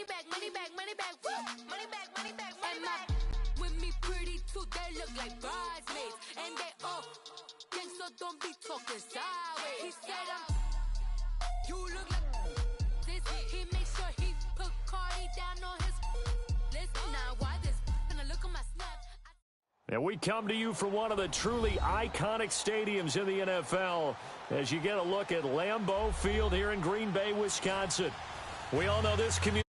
money back, money back, money back, money back, money back, money back. With me pretty too, they look like bridesmaids, and they all gang, so don't be talking sideways. He said you look like this. He make sure he put Cardi down on his list. Now why this? Gonna look at my snap. And we come to you from one of the truly iconic stadiums in the NFL as you get a look at Lambeau Field here in Green Bay, Wisconsin. We all know this community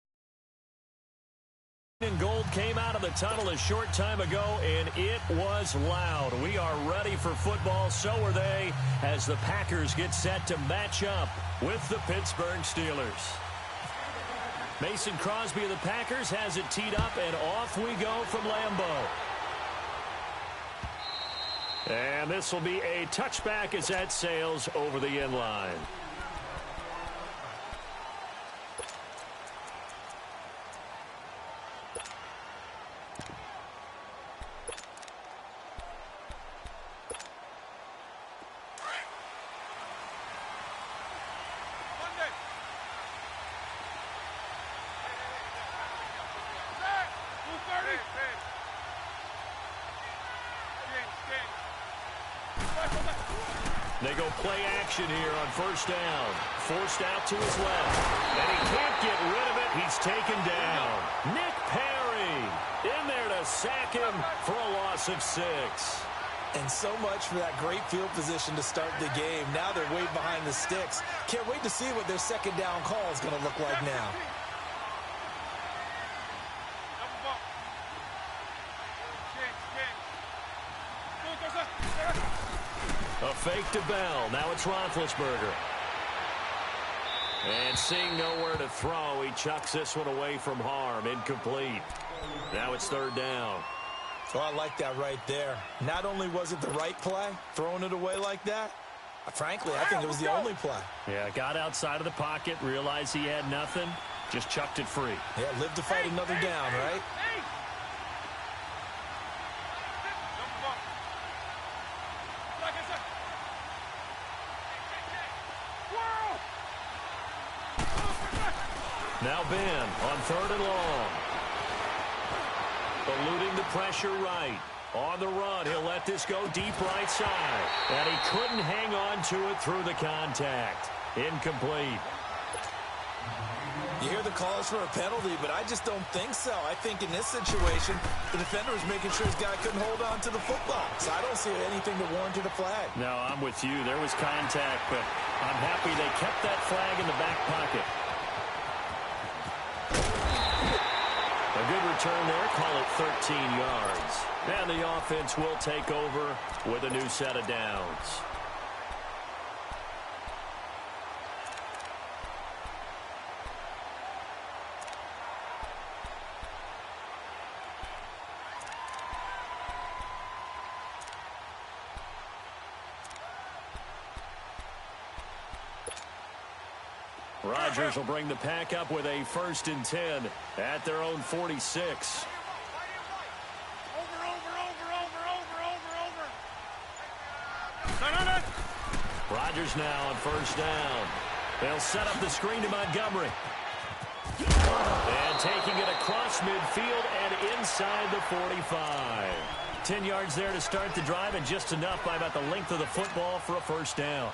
in gold came out of the tunnel a short time ago, and it was loud. We are ready for football. So are they as the Packers get set to match up with the Pittsburgh Steelers. Mason Crosby of the Packers has it teed up, and off we go from Lambeau. And this will be a touchback as that sails over the end line. They go play action here on first down. Forced out to his left. And he can't get rid of it. He's taken down. Nick Perry in there to sack him for a loss of 6. And so much for that great field position to start the game. Now they're way behind the sticks. Can't wait to see what their second down call is going to look like now. A fake to Bell. Now it's Roethlisberger. And seeing nowhere to throw, he chucks this one away from harm. Incomplete. Now it's third down. So I like that right there. Not only was it the right play, throwing it away like that, frankly, I think it was the only play. Yeah, got outside of the pocket, realized he had nothing, just chucked it free. Yeah, live to fight another down, right? Now Ben on third and long. Eluding the pressure right. On the run, he'll let this go deep right side. And he couldn't hang on to it through the contact. Incomplete. You hear the calls for a penalty, but I just don't think so. I think in this situation, the defender was making sure his guy couldn't hold on to the football. So I don't see anything that warranted a flag. No, I'm with you. There was contact, but I'm happy they kept that flag in the back pocket. A good return there. Call it 13 yards. And the offense will take over with a new set of downs. Rodgers will bring the pack up with a 1st and 10 at their own 46. Rodgers now on first down. They'll set up the screen to Montgomery. And taking it across midfield and inside the 45. 10 yards there to start the drive, and just enough by about the length of the football for a first down.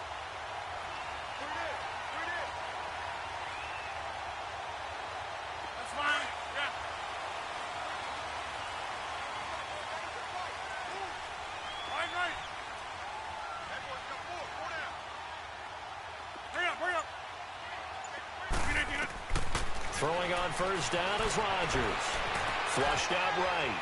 Throwing on first down is Rodgers. Flushed out right.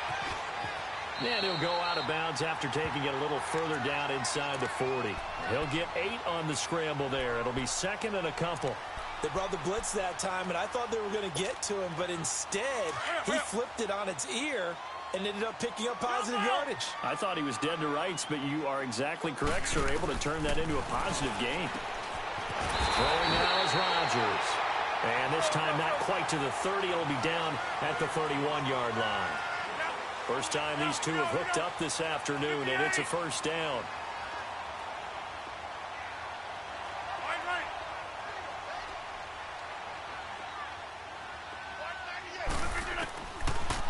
And he'll go out of bounds after taking it a little further down inside the 40. He'll get 8 on the scramble there. It'll be 2nd and a couple. They brought the blitz that time, and I thought they were going to get to him, but instead he flipped it on its ear and ended up picking up positive yardage. I thought he was dead to rights, but you are exactly correct, sir. Able to turn that into a positive gain. Throwing now is Rodgers. And this time not quite to the 30. It'll be down at the 31-yard line. First time these two have hooked up this afternoon, and it's a first down.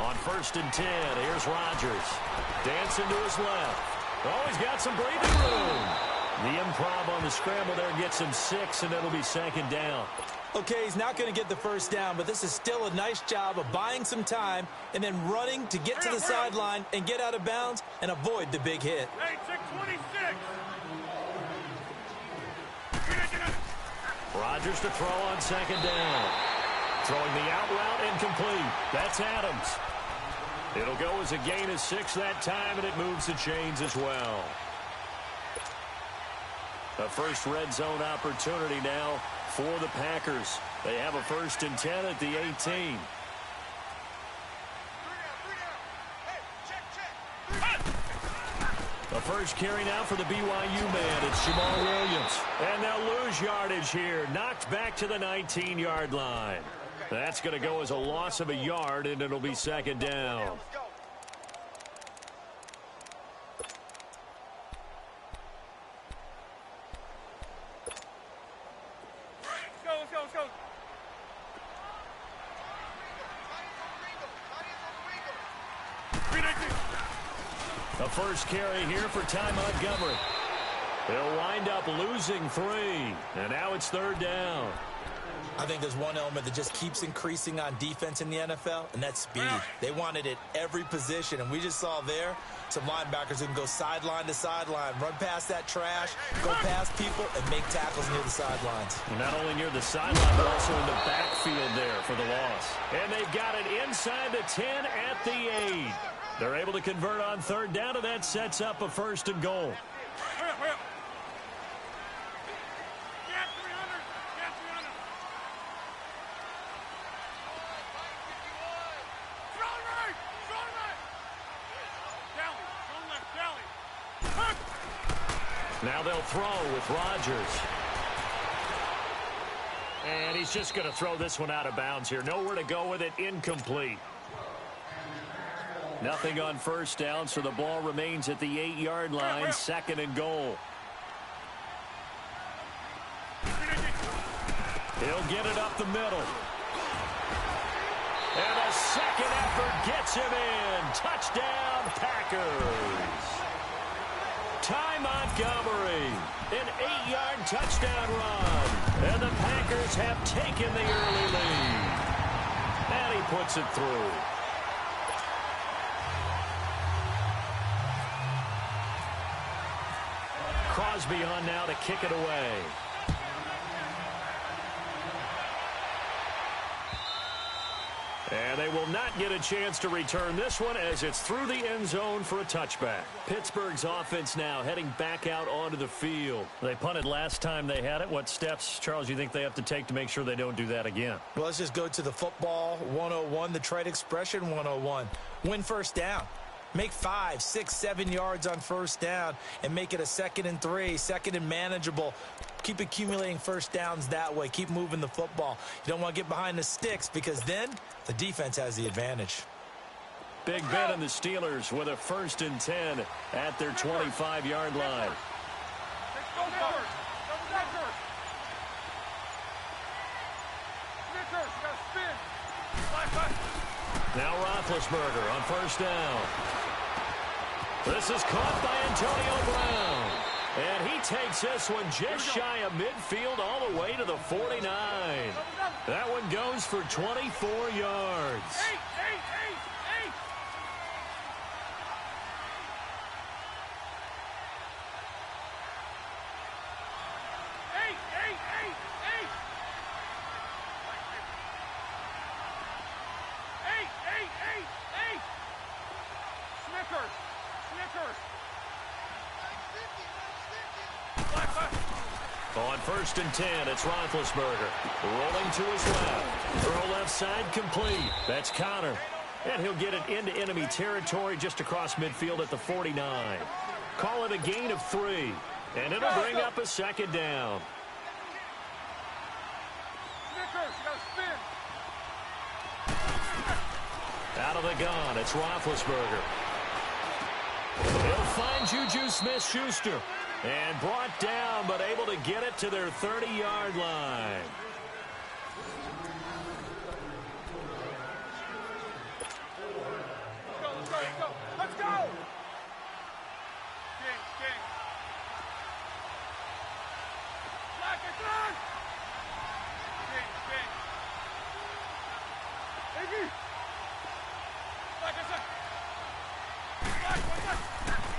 On 1st and 10, here's Rodgers. Dancing to his left. Oh, he's got some breathing room. The improv on the scramble there gets him 6, and it'll be 2nd down. Okay, he's not going to get the first down, but this is still a nice job of buying some time and then running to get to the sideline and get out of bounds and avoid the big hit. Hey, 626. Rodgers to throw on 2nd down. Throwing the out route incomplete. That's Adams. It'll go as a gain of 6 that time, and it moves the chains as well. The first red zone opportunity now for the Packers. They have a 1st and 10 at the 18. The first carry now for the BYU man. It's Jamal Williams. And they'll lose yardage here. Knocked back to the 19-yard line. That's going to go as a loss of a yard, and it'll be 2nd down. Let's go. The first carry here for Ty Montgomery. They'll wind up losing 3. And now it's 3rd down. I think there's one element that just keeps increasing on defense in the NFL, and that's speed. They want it at every position, and we just saw there some linebackers who can go sideline to sideline, run past that trash, go past people, and make tackles near the sidelines. Not only near the sideline, but also in the backfield there for the loss. And they've got it inside the 10 at the 8. They're able to convert on 3rd down, and that sets up a 1st and goal. Now they'll throw with Rodgers. And he's just going to throw this one out of bounds here. Nowhere to go with it. Incomplete. Nothing on 1st down, so the ball remains at the 8-yard line. 2nd and goal. He'll get it up the middle. And a second effort gets him in. Touchdown, Packers. Ty Montgomery, an 8-yard touchdown run. And the Packers have taken the early lead. And he puts it through. Crosby on now to kick it away. And they will not get a chance to return this one as it's through the end zone for a touchback. Pittsburgh's offense now heading back out onto the field. They punted last time they had it. What steps, Charles, you think they have to take to make sure they don't do that again? Well, let's just go to the football 101, the trade expression 101. Win 1st down. Make 5, 6, 7 yards on 1st down and make it a 2nd and 3, 2nd and manageable. Keep accumulating 1st downs that way. Keep moving the football. You don't want to get behind the sticks because then the defense has the advantage. Big Ben and the Steelers with a 1st and 10 at their 25-yard line. Now Roethlisberger on 1st down. This is caught by Antonio Brown. And he takes this one just shy of midfield all the way to the 49. That one goes for 24 yards. On 1st and 10, it's Roethlisberger. Rolling to his left. Throw left side complete. That's Connor. And he'll get it into enemy territory just across midfield at the 49. Call it a gain of 3. And it'll bring up a 2nd down. Out of the gun, it's Roethlisberger. He'll find Juju Smith-Schuster. And brought down, but able to get it to their 30-yard line.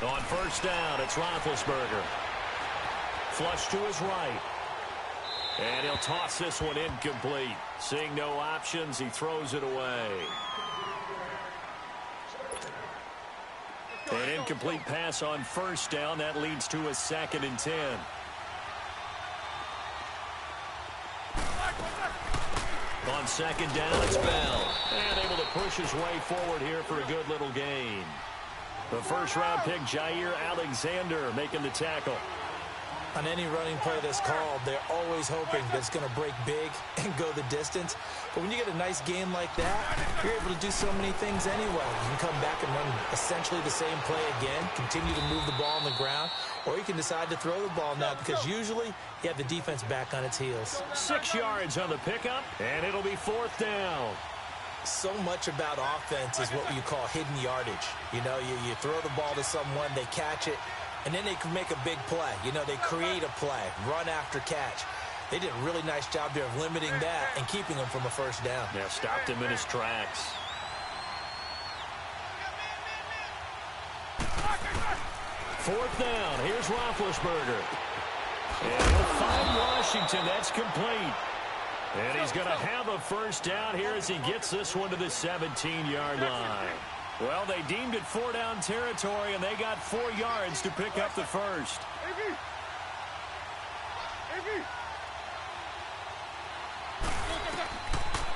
On first down, it's Roethlisberger. Flush to his right. And he'll toss this one incomplete. Seeing no options, he throws it away. An incomplete pass on first down. That leads to a 2nd and 10. On 2nd down, it's Bell. And able to push his way forward here for a good little gain. The first-round pick, Jair Alexander, making the tackle. On any running play that's called, they're always hoping that it's going to break big and go the distance. But when you get a nice game like that, you're able to do so many things anyway. You can come back and run essentially the same play again, continue to move the ball on the ground, or you can decide to throw the ball now because usually you have the defense back on its heels. 6 yards on the pickup, and it'll be 4th down. So much about offense is what you call hidden yardage. You know, you throw the ball to someone, they catch it, and then they can make a big play. You know, they create a play, run after catch. They did a really nice job there of limiting that and keeping him from a first down. Yeah, stopped him in his tracks. 4th down. Here's Roethlisberger. And he'll find Washington. That's complete. And he's going to have a first down here as he gets this one to the 17-yard line. Well, they deemed it 4-down territory, and they got 4 yards to pick up the first.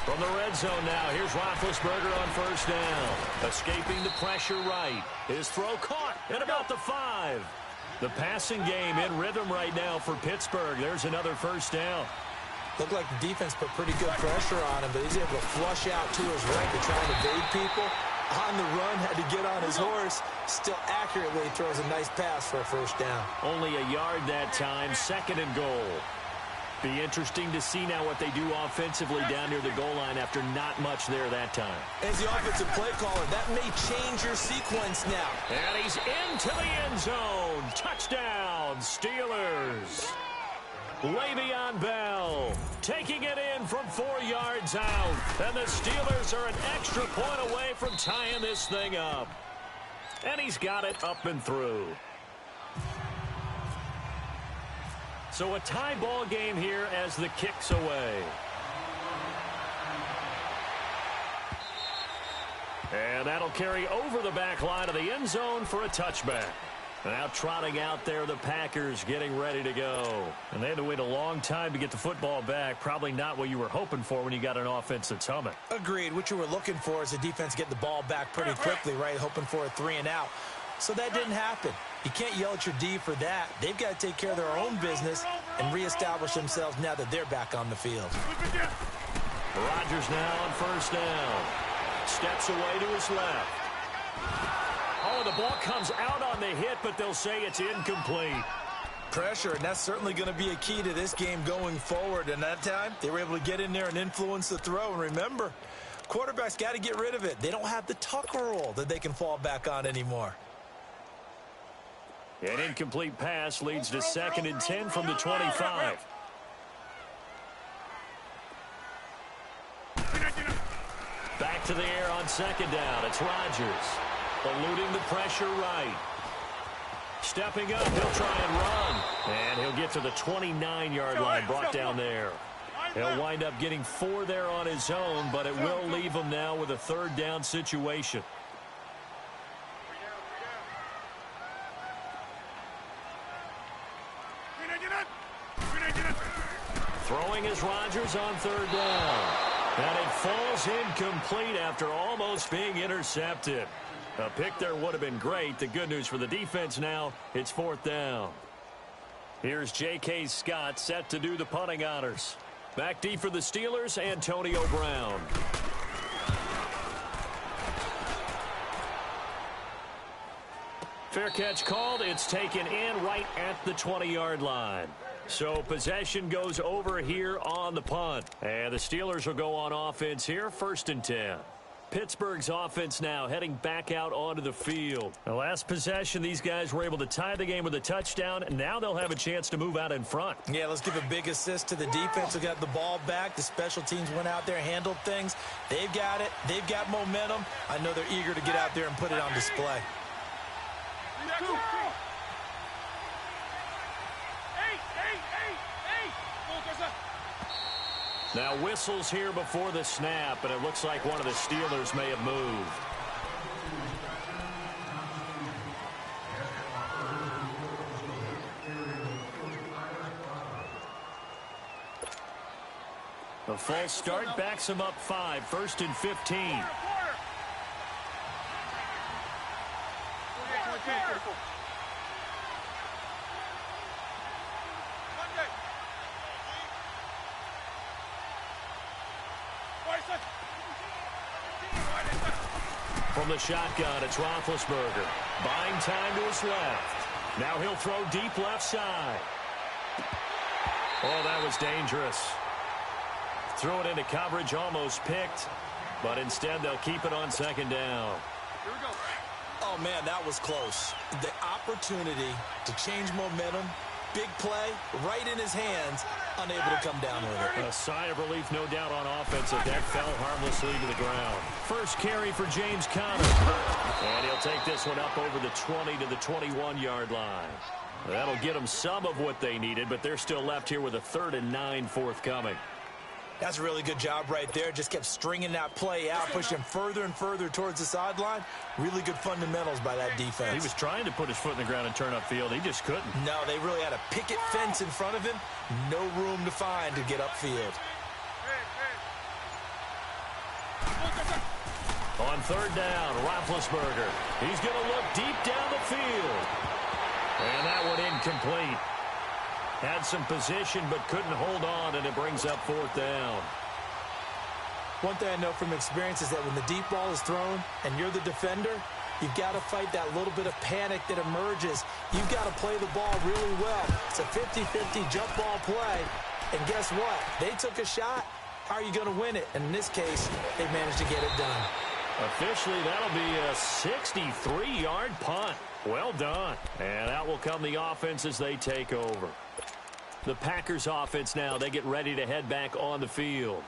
From the red zone now, here's Roethlisberger on first down. Escaping the pressure right. His throw caught at about the 5. The passing game in rhythm right now for Pittsburgh. There's another first down. Looked like the defense put pretty good pressure on him, but he's able to flush out to his right to try and evade people. On the run, had to get on his horse. Still accurately throws a nice pass for a first down. Only a yard that time, 2nd and goal. Be interesting to see now what they do offensively down near the goal line after not much there that time. As the offensive play caller, that may change your sequence now. And he's into the end zone. Touchdown, Steelers. Le'Veon Bell taking it in from 4 yards out. And the Steelers are an extra point away from tying this thing up. And he's got it up and through. So a tie ball game here as the kick's away. And that'll carry over the back line of the end zone for a touchback. Now trotting out there, the Packers getting ready to go. And they had to wait a long time to get the football back. Probably not what you were hoping for when you got an offense that's humming. Agreed. What you were looking for is the defense get the ball back pretty quickly, right? Hoping for a 3 and out. So that didn't happen. You can't yell at your D for that. They've got to take care of their own business and reestablish themselves now that they're back on the field. Rodgers now on first down. Steps away to his left. Oh, the ball comes out on the hit, but they'll say it's incomplete. Pressure, and that's certainly going to be a key to this game going forward. And that time, they were able to get in there and influence the throw. And remember, quarterbacks got to get rid of it. They don't have the Tucker rule that they can fall back on anymore. An incomplete pass leads to 2nd and 10 from the 25. Back to the air on 2nd down. It's Rodgers. Eluding the pressure right. Stepping up, he'll try and run. And he'll get to the 29-yard line, brought down there. He'll wind up getting 4 there on his own, but it will leave him now with a 3rd down situation. Throwing is Rodgers on 3rd down. And it falls incomplete after almost being intercepted. A pick there would have been great. The good news for the defense now, it's 4th down. Here's J.K. Scott set to do the punting honors. Back deep for the Steelers, Antonio Brown. Fair catch called. It's taken in right at the 20-yard line. So possession goes over here on the punt. And the Steelers will go on offense here, 1st and 10. Pittsburgh's offense now heading back out onto the field. The last possession, these guys were able to tie the game with a touchdown, and now they'll have a chance to move out in front. Yeah, let's give a big assist to the defense who got the ball back. The special teams went out there, handled things. They've got it. They've got momentum. I know they're eager to get out there and put it on display. Now whistles here before the snap, and it looks like one of the Steelers may have moved. The false start backs him up 5, 1st and 15. From the shotgun, it's Roethlisberger. Buying time to his left. Now he'll throw deep left side. Oh, that was dangerous. Threw it into coverage, almost picked. But instead, they'll keep it on 2nd down. Here we go. Oh, man, that was close. The opportunity to change momentum, big play, right in his hands, unable to come down with it. A sigh of relief, no doubt, on offense. That fell harmlessly to the ground. First carry for James Conner. And he'll take this one up over the 20 to the 21-yard line. That'll get them some of what they needed, but they're still left here with a 3rd and 9 forthcoming. That's a really good job right there. Just kept stringing that play out, pushing further and further towards the sideline. Really good fundamentals by that defense. He was trying to put his foot in the ground and turn upfield. He just couldn't. No, they really had a picket fence in front of him. No room to find to get upfield. On 3rd down, Roethlisberger. He's going to look deep down the field. And that one incomplete. Had some position but couldn't hold on, and it brings up 4th down. One thing I know from experience is that when the deep ball is thrown and you're the defender, you've got to fight that little bit of panic that emerges. You've got to play the ball really well. It's a 50-50 jump ball play. And guess what? They took a shot. How are you going to win it? And in this case, they managed to get it done. Officially, that'll be a 63-yard punt. Well done. And out will come the offense as they take over. The Packers offense now, they get ready to head back on the field.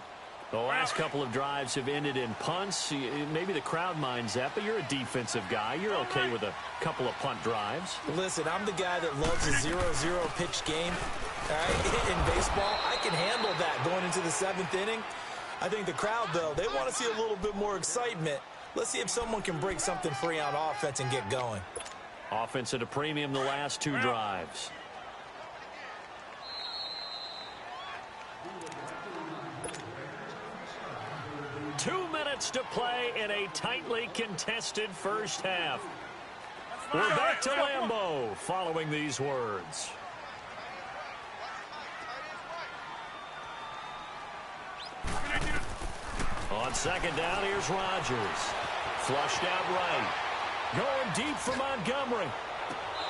The last couple of drives have ended in punts. Maybe the crowd minds that, but you're a defensive guy. You're okay with a couple of punt drives. Listen, I'm the guy that loves a 0-0 pitch game. All right? In baseball, I can handle that going into the 7th inning. I think the crowd, though, they want to see a little bit more excitement. Let's see if someone can break something free on offense and get going. Offense at a premium the last 2 drives. Two minutes to play in a tightly contested first half. We're back to Lambeau following these words. On 2nd down, here's Rodgers. Flushed out right. Going deep for Montgomery.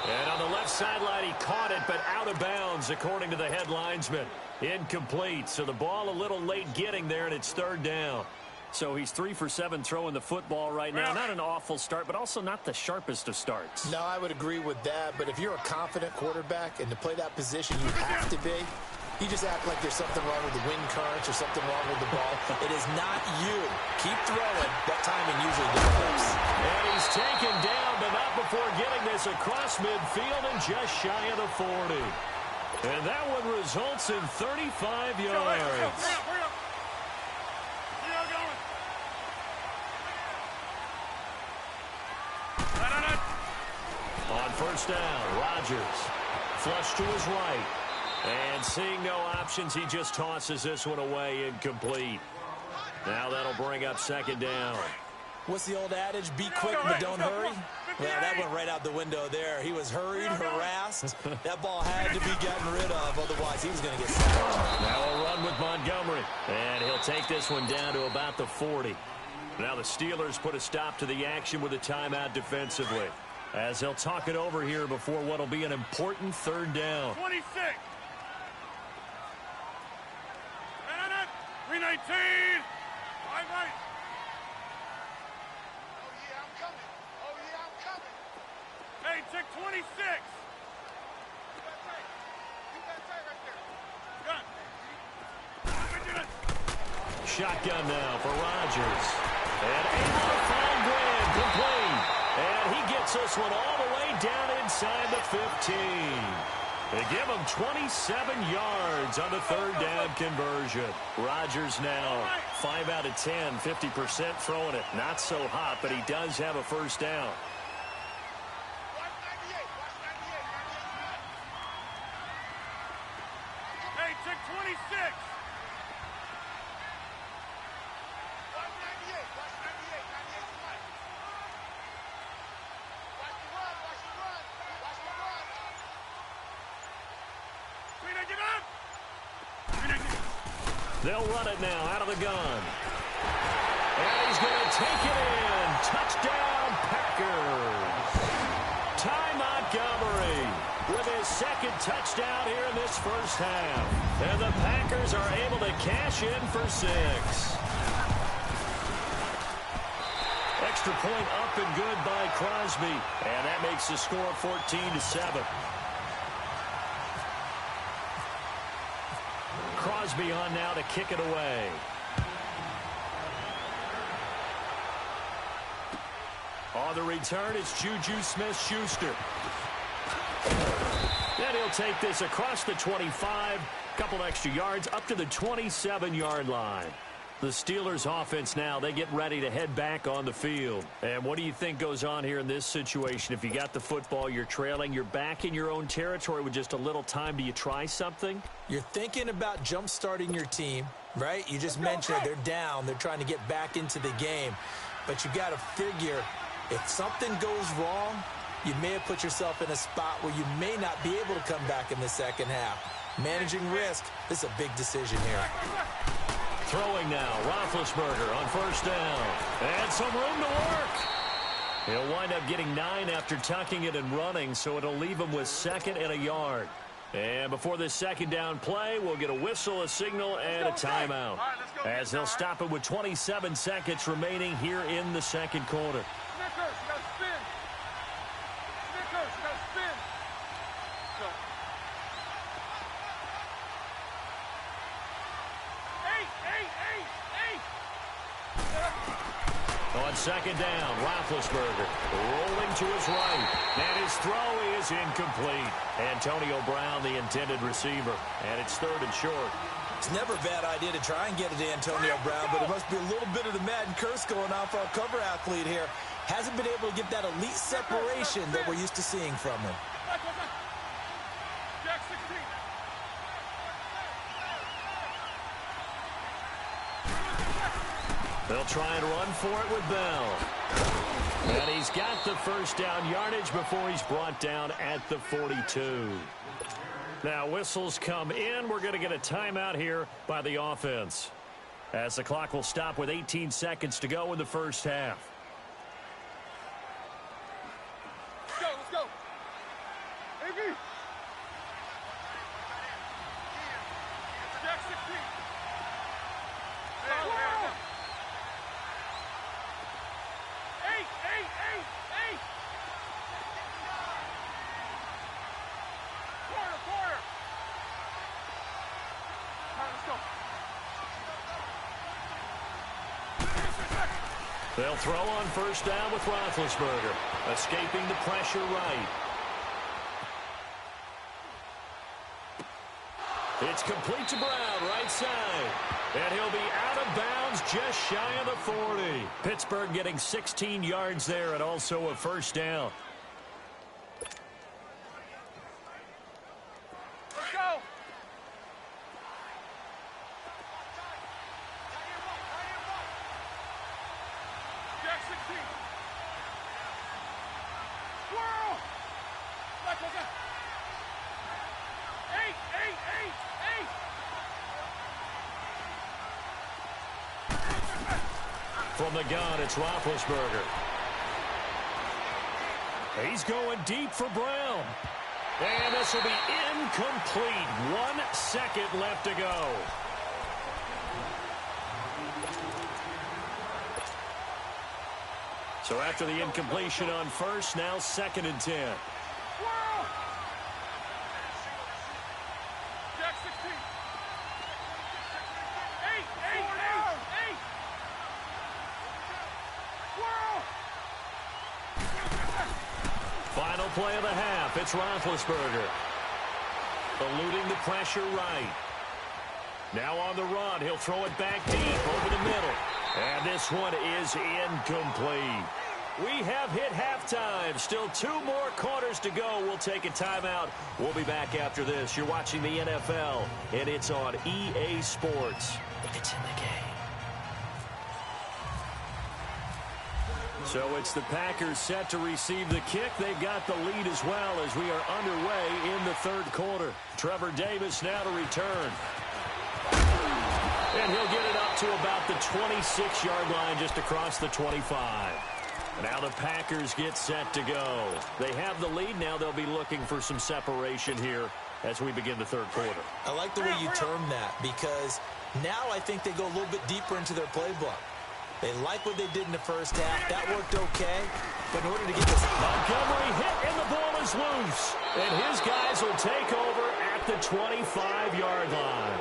And on the left sideline, he caught it, but out of bounds, according to the head linesman. Incomplete, so the ball a little late getting there, and it's 3rd down. So he's 3 for 7 throwing the football right now. Not an awful start, but also not the sharpest of starts. No, I would agree with that. But if you're a confident quarterback and to play that position you have to be, you just act like there's something wrong with the wind currents or something wrong with the ball. It is not you. Keep throwing. That timing usually develops. And he's taken down, but not before getting this across midfield and just shy of the 40. And that one results in 35 yards. On 1st down, Rodgers. Flush to his right. And seeing no options, he just tosses this one away, incomplete. Now that'll bring up 2nd down. What's the old adage? Be quick, but don't hurry. Well, that went right out the window there. He was hurried, harassed. That ball had to be gotten rid of, otherwise he was going to get sacked. Now a run with Montgomery. And he'll take this one down to about the 40. Now the Steelers put a stop to the action with a timeout defensively, as they'll talk it over here before what will be an important 3rd down. 26. 319. 26. Shotgun now for Rodgers. And able to find Graham, complete. And he gets this one all the way down inside the 15. They give him 27 yards on the third down conversion. Rodgers now 5 out of 10, 50% throwing it. Not so hot, but he does have a first down. Hey, check 26. They'll run it now out of the gun. And he's going to take it in. Touchdown, Packers. Ty Montgomery with his second touchdown here in this first half. And the Packers are able to cash in for 6. Extra point up and good by Crosby. And that makes the score 14-7. Crosby on now to kick it away. On the return, it's Juju Smith-Schuster. Then he'll take this across the 25, couple extra yards, up to the 27-yard line. The Steelers' offense now, they get ready to head back on the field. And what do you think goes on here in this situation? If you got the football, you're trailing, you're back in your own territory with just a little time. Do you try something? You're thinking about jump-starting your team, right? You just mentioned they're down. They're trying to get back into the game. But you got to figure, if something goes wrong, you may have put yourself in a spot where you may not be able to come back in the second half. Managing risk, this is a big decision here. Throwing now, Roethlisberger on first down. And some room to work. He'll wind up getting 9 after tucking it and running, so it'll leave him with 2nd and a yard. And before this second down play, we'll get a whistle, a signal, and a timeout. As they'll stop it with 27 seconds remaining here in the second quarter. On second down, Roethlisberger rolling to his right. And his throw is incomplete. Antonio Brown, the intended receiver. And it's 3rd and short. It's never a bad idea to try and get it to Antonio Brown, but it must be a little bit of the Madden curse going on for our cover athlete here. Hasn't been able to get that elite separation that we're used to seeing from him. They'll try and run for it with Bell. And he's got the first down yardage before he's brought down at the 42. Now whistles come in. We're going to get a timeout here by the offense, as the clock will stop with 18 seconds to go in the first half. Let's go. AB. Jack 16. Eight. Quarter. All right, let's go. They'll throw on first down with Roethlisberger, escaping the pressure right. It's complete to Brown, right side. And he'll be out of bounds just shy of the 40. Pittsburgh getting 16 yards there and also a first down. Let's go. Jack 16. Squirrel. Eight. From the gun, it's Roethlisberger. He's going deep for Brown. And this will be incomplete. 1 second left to go. So after the incompletion on first, now 2nd and 10. Squirrel! Jack 16. 8. Squirrel! Final play of the half. It's Roethlisberger. Eluding the pressure right. Now on the run. He'll throw it back deep over the middle. And this one is incomplete. We have hit halftime. Still 2 more quarters to go. We'll take a timeout. We'll be back after this. You're watching the NFL, and it's on EA Sports. It's in the game. So it's the Packers set to receive the kick. They've got the lead as well as we are underway in the third quarter. Trevor Davis now to return. And he'll get it up to about the 26-yard line, just across the 25. Now the Packers get set to go. They have the lead. Now they'll be looking for some separation here as we begin the third quarter. I like the way you term that, because now I think they go a little bit deeper into their playbook. They like what they did in the first half. That worked okay. But in order to get this... Montgomery hit, and the ball is loose. And his guys will take over at the 25-yard line.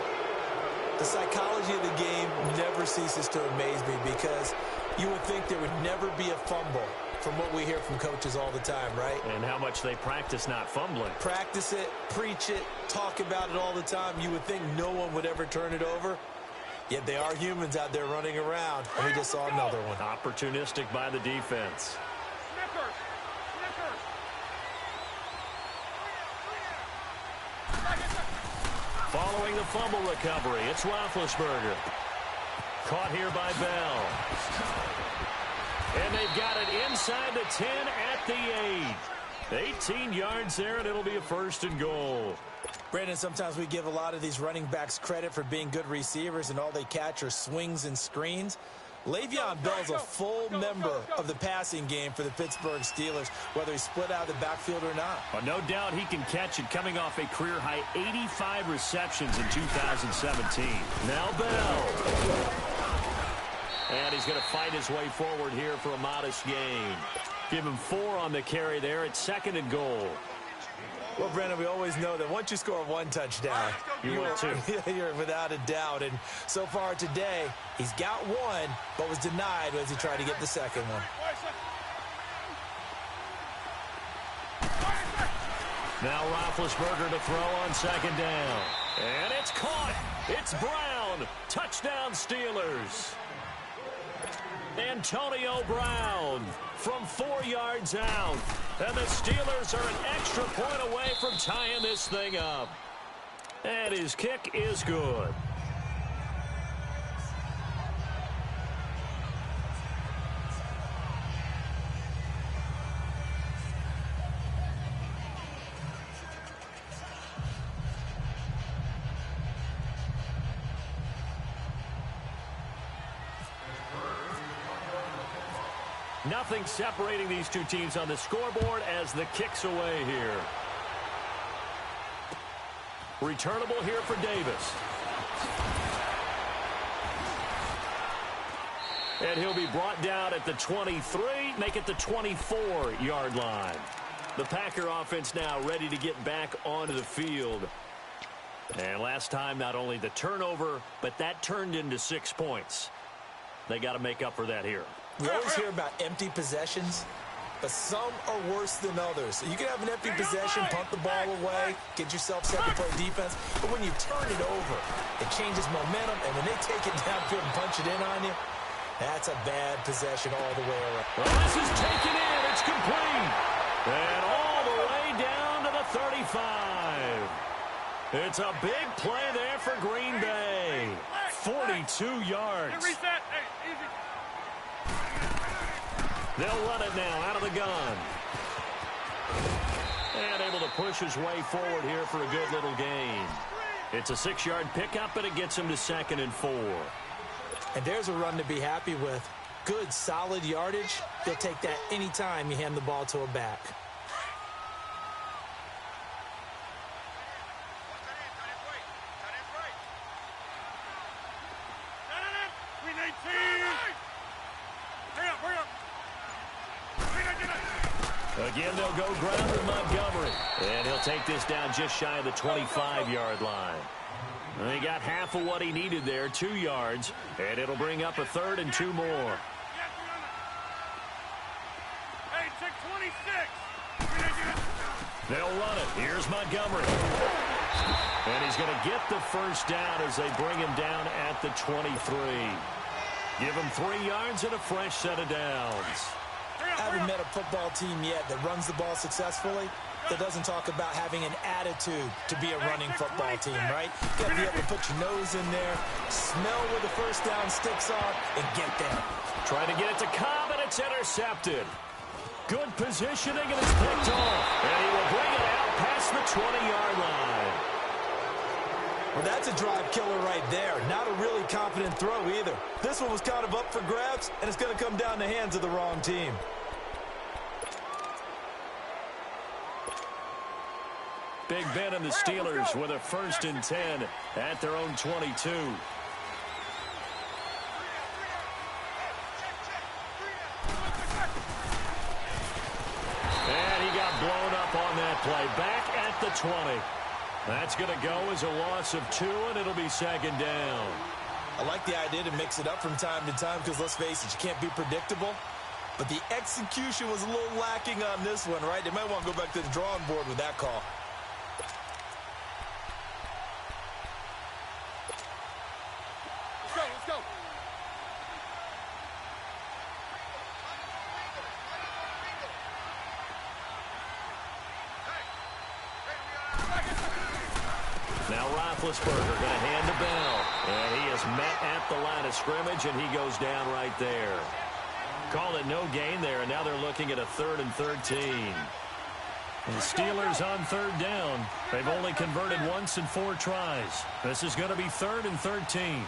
The psychology of the game never ceases to amaze me, because you would think there would never be a fumble from what we hear from coaches all the time, right? And how much they practice not fumbling. Practice it, preach it, talk about it all the time. You would think no one would ever turn it over. Yet they are humans out there running around, and we just saw another one. Opportunistic by the defense. Snickers! Following the fumble recovery, it's Roethlisberger. Caught here by Bell. And they've got it inside the 10 at the 8. 18 yards there, and it'll be a 1st and goal. Brandon, sometimes we give a lot of these running backs credit for being good receivers, and all they catch are swings and screens. Le'Veon Bell's a full member of the passing game for the Pittsburgh Steelers, whether he's split out of the backfield or not. Well, no doubt he can catch it, coming off a career-high 85 receptions in 2017. Now Bell. And he's going to fight his way forward here for a modest gain. Give him 4 on the carry there. It's 2nd and goal. Well, Brandon, we always know that once you score 1 touchdown, you're without a doubt. And so far today, he's got 1, but was denied as he tried to get the 2nd one. Now Roethlisberger to throw on 2nd down. And it's caught. It's Brown. Touchdown Steelers. Antonio Brown from 4 yards out. And the Steelers are an extra point away from tying this thing up. And his kick is good. Nothing separating these two teams on the scoreboard as the kick's away here. Returnable here for Davis. And he'll be brought down at the 23, make it the 24-yard line. The Packer offense now ready to get back onto the field. And last time, not only the turnover, but that turned into 6 points. They got to make up for that here. We always hear about empty possessions, but some are worse than others. You can have an empty possession, punt the ball away, get yourself set to play defense, but when you turn it over, it changes momentum, and when they take it downfield and punch it in on you, that's a bad possession all the way around. Well, this is taken in. It's complete. And all the way down to the 35. It's a big play there for Green Bay. 42 yards. Reset. Hey, easy. They'll run it now out of the gun. And able to push his way forward here for a good little gain. It's a 6-yard pickup, and it gets him to 2nd and 4. And there's a run to be happy with. Good, solid yardage. They'll take that anytime you hand the ball to a back. Again, they'll go ground with Montgomery. And he'll take this down just shy of the 25-yard line. And he got half of what he needed there, 2 yards. And it'll bring up a 3rd and 2 more. Hey, check 26. They'll run it. Here's Montgomery. And he's going to get the first down as they bring him down at the 23. Give him 3 yards and a fresh set of downs. Haven't met a football team yet that runs the ball successfully, that doesn't talk about having an attitude to be a running football team, right? You got to be able to put your nose in there, smell where the first down sticks are, and get there. Trying to get it to Cobb, and it's intercepted. Good positioning, and it's picked off. And he will bring it out past the 20-yard line. Well, that's a drive killer right there. Not a really confident throw either. This one was kind of up for grabs, and it's going to come down the hands of the wrong team. Big Ben and the Steelers with a 1st and 10 at their own 22. And he got blown up on that play. Back at the 20. That's going to go as a loss of 2, and it'll be 2nd down. I like the idea to mix it up from time to time because, let's face it, you can't be predictable. But the execution was a little lacking on this one, right? They might want to go back to the drawing board with that call. Let's go. Now Roethlisberger going to hand the bell. And he is met at the line of scrimmage, and he goes down right there. Call it no gain there, and now they're looking at a 3rd and 13. The Steelers on 3rd down. They've only converted once in 4 tries. This is going to be 3rd and 13.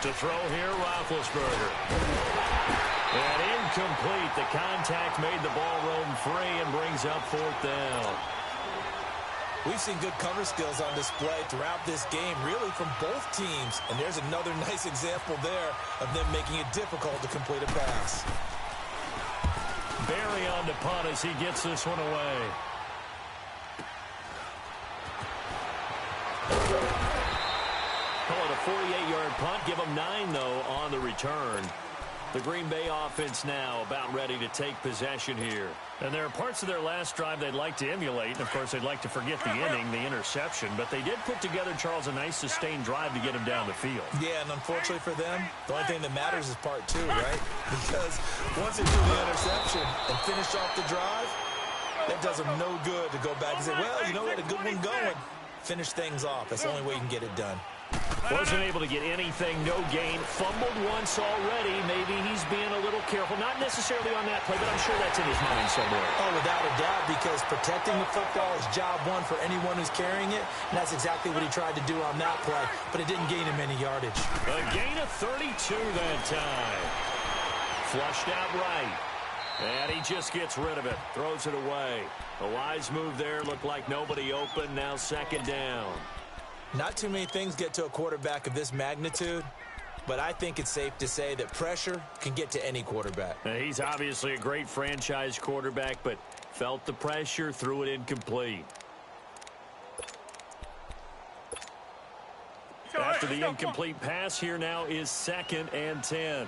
To throw here, Roethlisberger. And incomplete. The contact made the ball roam free and brings up 4th down. We've seen good cover skills on display throughout this game, really from both teams. And there's another nice example there of them making it difficult to complete a pass. Barry on the punt as he gets this one away. Call it a 48-yard punt. Give them 9, though, on the return. The Green Bay offense now about ready to take possession here. And there are parts of their last drive they'd like to emulate. And, of course, they'd like to forget the inning, the interception. But they did put together, Charles, a nice sustained drive to get him down the field. Yeah, and unfortunately for them, the only thing that matters is part 2, right? Because once they do the interception and finish off the drive, that does them no good to go back and say, well, you know, we had a good one going. Finish things off. That's the only way you can get it done. Wasn't able to get anything, no gain. Fumbled once already. Maybe he's being a little careful. Not necessarily on that play, but I'm sure that's in his mind somewhere. Oh, without a doubt, because protecting the football is job 1 for anyone who's carrying it. And that's exactly what he tried to do on that play, but it didn't gain him any yardage. A gain of 32 that time. Flushed out right. And he just gets rid of it. Throws it away. A wise move there. Looked like nobody open. Now 2nd down. Not too many things get to a quarterback of this magnitude, but I think it's safe to say that pressure can get to any quarterback. He's obviously a great franchise quarterback, but felt the pressure, threw it incomplete. After the incomplete pass, here now is 2nd and 10.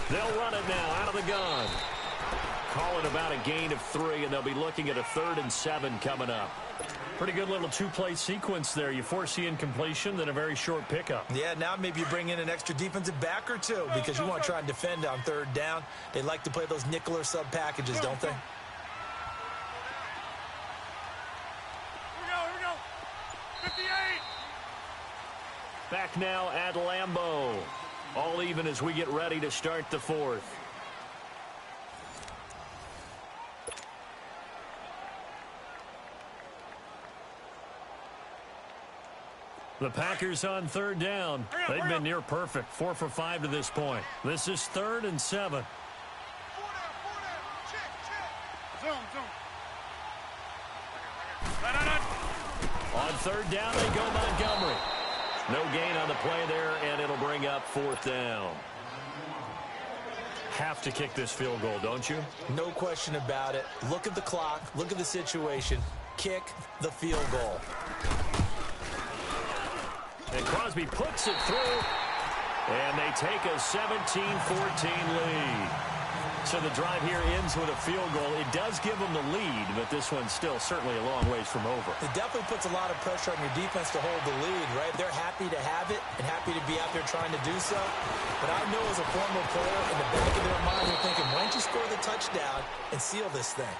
They'll run it now out of the gun. Call it about a gain of 3, and they'll be looking at a 3rd and 7 coming up. Pretty good little 2-play sequence there. You force the incompletion, then a very short pickup. Yeah, now maybe you bring in an extra defensive back or 2 because you want to try and defend on 3rd down. They like to play those nickel or sub packages, don't they? Here we go. 58. Back now at Lambeau. All even as we get ready to start the 4th. The Packers on third down. They've been near perfect, 4 for 5 to this point. This is 3rd and 7. On third down, they go Montgomery. No gain on the play there, and it'll bring up 4th down. Have to kick this field goal, don't you? No question about it. Look at the clock. Look at the situation. Kick the field goal. And Crosby puts it through, and they take a 17-14 lead. So the drive here ends with a field goal. It does give them the lead, but this one's still certainly a long ways from over. It definitely puts a lot of pressure on your defense to hold the lead, right? They're happy to have it and happy to be out there trying to do so. But I know as a former player, in the back of their mind, they're thinking, why don't you score the touchdown and seal this thing?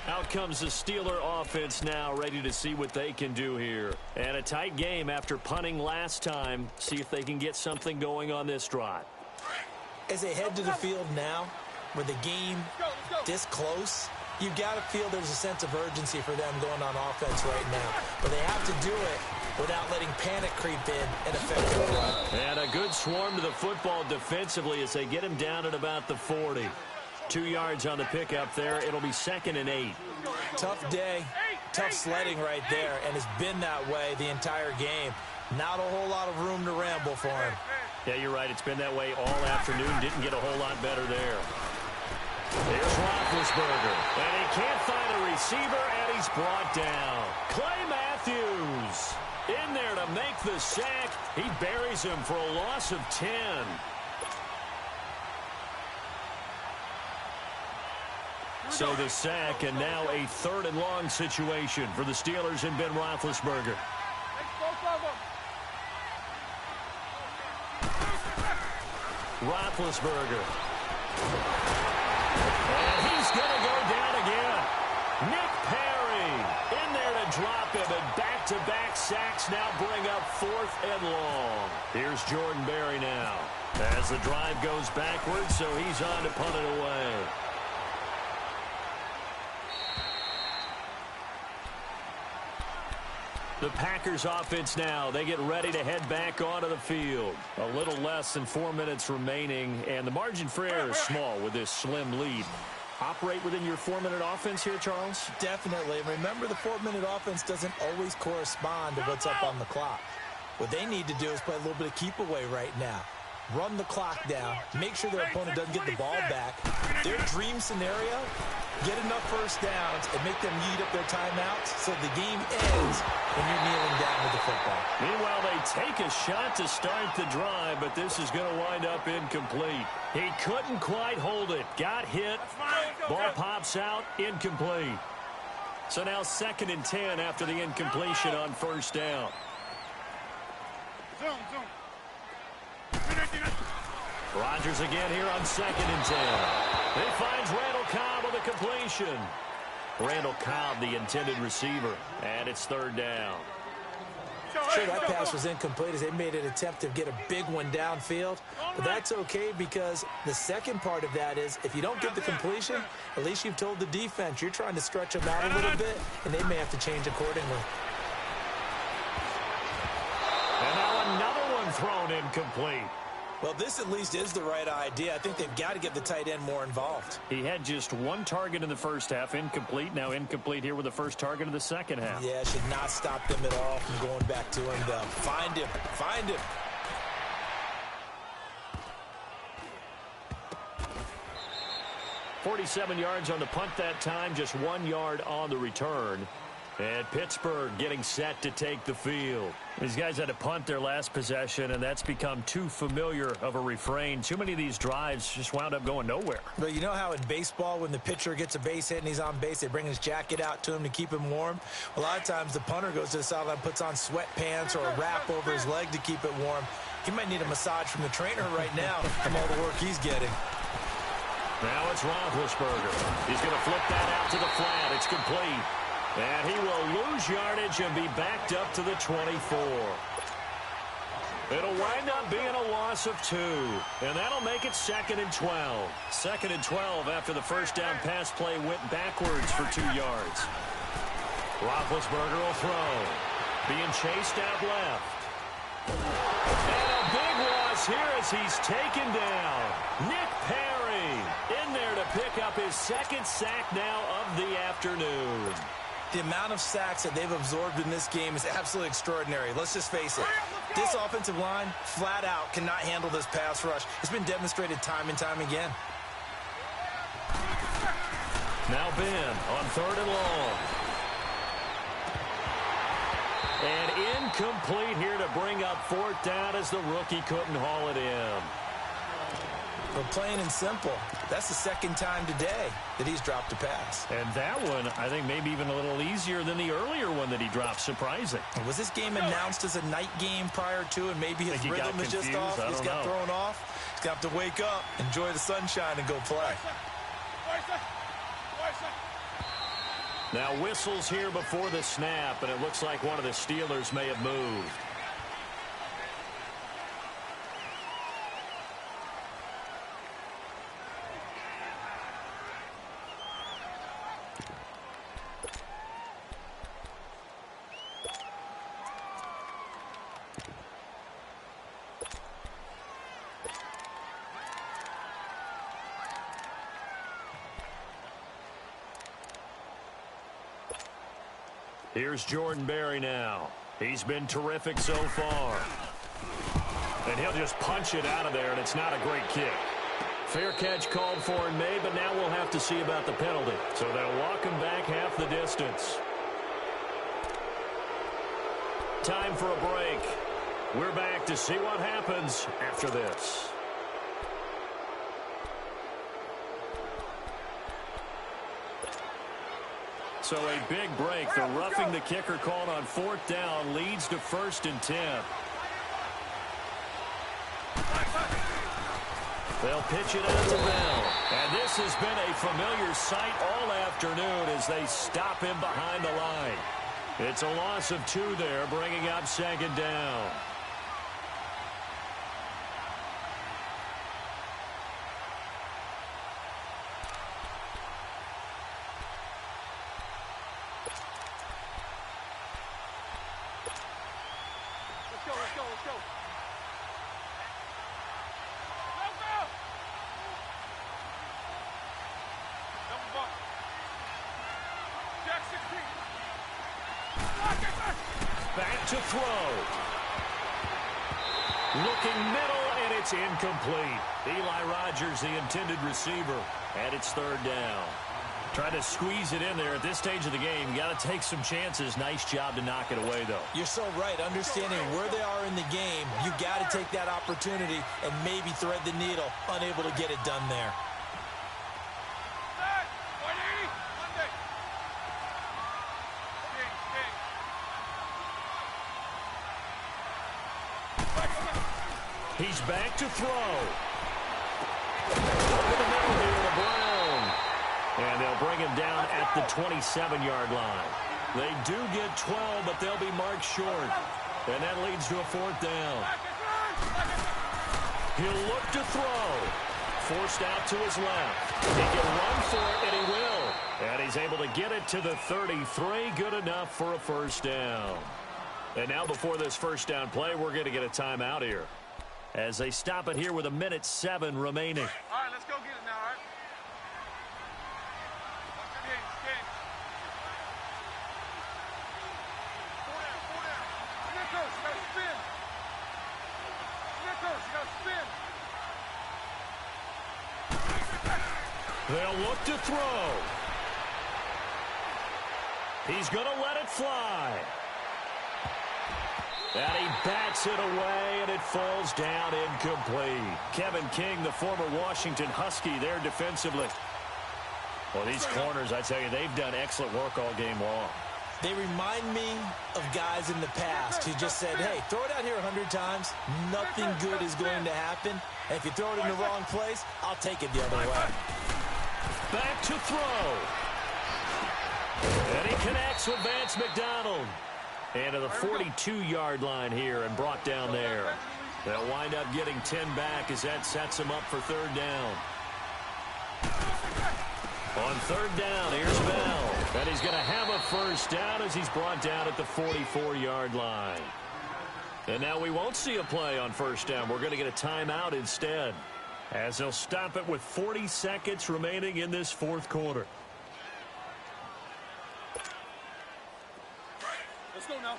Out comes the Steeler offense now, ready to see what they can do here. And a tight game after punting last time. See if they can get something going on this drive. As they head to the field now, with the game this close, you've got to feel there's a sense of urgency for them going on offense right now. But they have to do it without letting panic creep in and affect their run. And a good swarm to the football defensively as they get him down at about the 40. 2 yards on the pickup there. It'll be 2nd and 8. Tough day, tough sledding right there, and it's been that way the entire game. Not a whole lot of room to ramble for him. Yeah, you're right. It's been that way all afternoon. Didn't get a whole lot better there. Here's Roethlisberger, and he can't find a receiver, and he's brought down. Clay Matthews in there to make the sack. He buries him for a loss of 10. So the sack, and now a 3rd and long situation for the Steelers and Ben Roethlisberger. Roethlisberger. And he's going to go down again. Nick Perry in there to drop him, and back-to-back sacks now bring up 4th and long. Here's Jordan Berry now as the drive goes backwards, so he's on to punt it away. The Packers offense now, they get ready to head back onto the field. A little less than 4 minutes remaining, and the margin for error is small with this slim lead. Operate within your 4-minute offense here, Charles? Definitely. Remember, the 4-minute offense doesn't always correspond to what's up on the clock. What they need to do is play a little bit of keep away right now. Run the clock down. Make sure their opponent doesn't get the ball back. Their dream scenario, get enough first downs and make them eat up their timeouts so the game ends when you're kneeling down with the football. Meanwhile, they take a shot to start the drive, but this is going to wind up incomplete. He couldn't quite hold it. Got hit. Ball pops out. Incomplete. So now 2nd and 10 after the incompletion on first down. Rodgers again here on 2nd and 10. He finds Randall Cobb with a completion. Randall Cobb, the intended receiver, and it's 3rd down. Sure, that pass was incomplete as they made an attempt to get a big one downfield, but that's okay because the second part of that is if you don't get the completion, at least you've told the defense you're trying to stretch them out a little bit, and they may have to change accordingly. And now another one thrown incomplete. Well, this at least is the right idea. I think they've got to get the tight end more involved. He had just 1 target in the first half, incomplete. Now incomplete here with the first target of the second half. Yeah, should not stop them at all from going back to him, though. Find him. Find him. .47 yards on the punt that time, just 1 yard on the return. And Pittsburgh getting set to take the field. These guys had to punt their last possession, and that's become too familiar of a refrain. Too many of these drives just wound up going nowhere. But you know how in baseball, when the pitcher gets a base hit and he's on base, they bring his jacket out to him to keep him warm? A lot of times the punter goes to the sideline, puts on sweatpants or a wrap over his leg to keep it warm. He might need a massage from the trainer right now from all the work he's getting. Now it's Roethlisberger. He's going to flip that out to the flat. It's complete. And he will lose yardage and be backed up to the 24. It'll wind up being a loss of 2. And that'll make it 2nd and 12. 2nd and 12 after the first down pass play went backwards for 2 yards. Roethlisberger will throw. being chased out left. And a big loss here as he's taken down. Nick Perry in there to pick up his second sack now of the afternoon. The amount of sacks that they've absorbed in this game is absolutely extraordinary. Let's just face it. This offensive line, flat out, cannot handle this pass rush. It's been demonstrated time and time again. Now Ben on 3rd and long. And incomplete here to bring up 4th down as the rookie couldn't haul it in. But plain and simple, that's the second time today that he's dropped a pass. And that one, I think, maybe even a little easier than the earlier one that he dropped. Surprising. Was this game announced as a night game prior to, and maybe his rhythm is just off? He's got thrown off. He's going to have to wake up, enjoy the sunshine, and go play. Now whistles here before the snap, and it looks like one of the Steelers may have moved. Here's Jordan Berry now. He's been terrific so far. And he'll just punch it out of there, and it's not a great kick. Fair catch called for and made, but now we'll have to see about the penalty. So they'll walk him back half the distance. Time for a break. We're back to see what happens after this. So a big break. The roughing the kicker called on 4th down leads to 1st and 10. They'll pitch it out to Bell. And this has been a familiar sight all afternoon as they stop him behind the line. It's a loss of 2 there, bringing up 2nd down. Back to throw. Looking middle, and it's incomplete. Eli Rogers, the intended receiver, and it's 3rd down. Trying to squeeze it in there at this stage of the game. You got to take some chances. Nice job to knock it away, though. You're so right. Understanding where they are in the game, you got to take that opportunity and maybe thread the needle. Unable to get it done there. He's back to throw. Over the middle here to Brown. And they'll bring him down at the 27-yard line. They do get 12, but they'll be marked short. And that leads to a 4th down. He'll look to throw. Forced out to his left. He can run for it, and he will. And he's able to get it to the 33. Good enough for a 1st down. And now before this 1st down play, we're going to get a timeout here, as they stop it here with 1:07 remaining. All right, let's go get it now, all right? Game. Four down. Nichols, you got to spin. Nichols, you got to spin. They'll look to throw. He's going to let it fly. And he bats it away, and it falls down incomplete. Kevin King, the former Washington Husky, there defensively. Well, these corners, I tell you, they've done excellent work all game long. They remind me of guys in the past who just said, hey, throw it out here 100 times. Nothing good is going to happen. And if you throw it in the wrong place, I'll take it the other way. Back to throw. And he connects with Vance McDonald. And to the 42-yard line here and brought down there. They'll wind up getting 10 back as that sets them up for 3rd down. On 3rd down, here's Bell. And he's going to have a first down as he's brought down at the 44-yard line. And now we won't see a play on first down. We're going to get a timeout instead, as they'll stop it with 40 seconds remaining in this fourth quarter. Let's go now.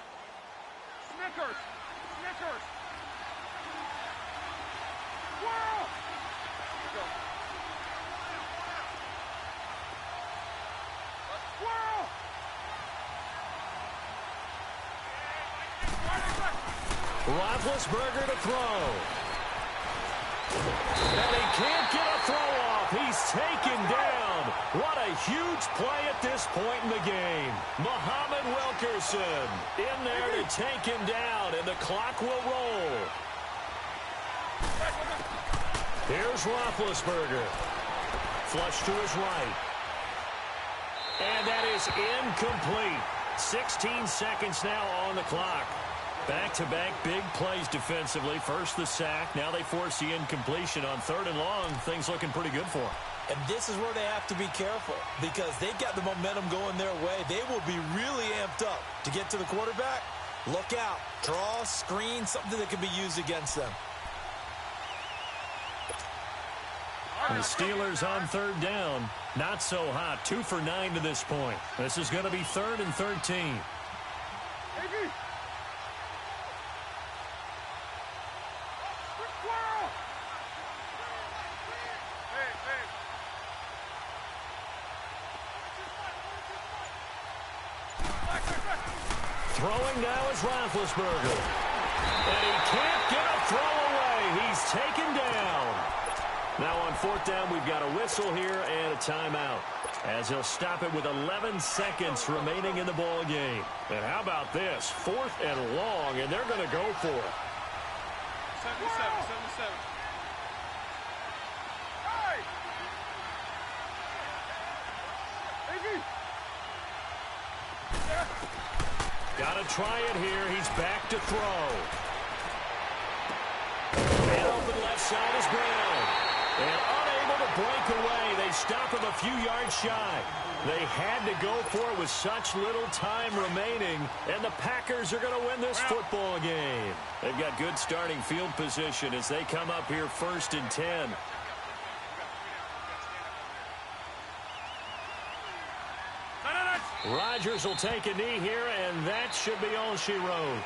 Snickers! Snickers! Squirrel! Let's go. Squirrel! Roethlisberger to throw. And he can't get a throw off. He's taken down. What a huge play at this point in the game. Muhammad Wilkerson in there to take him down, and the clock will roll. Here's Roethlisberger. Flush to his right. And that is incomplete. 16 seconds now on the clock. Back-to-back big plays defensively. First the sack. Now they force the incompletion on 3rd and long. Things looking pretty good for them. And this is where they have to be careful because they've got the momentum going their way. They will be really amped up to get to the quarterback. Look out. Draw, screen, something that can be used against them. The Steelers on 3rd down. Not so hot. 2 for 9 to this point. This is going to be 3rd and 13. Throwing now is Roethlisberger. And he can't get a throw away. He's taken down. Now on 4th down, we've got a whistle here and a timeout, as he'll stop it with 11 seconds remaining in the ball game. And how about this? 4th and long, and they're going to go for it. 77. Hey! Got to try it here. He's back to throw. And open left side is Brown. And unable to break away. They stop him a few yards shy. They had to go for it with such little time remaining. And the Packers are going to win this football game. They've got good starting field position as they come up here 1st and 10. Rodgers will take a knee here, and that should be all she wrote.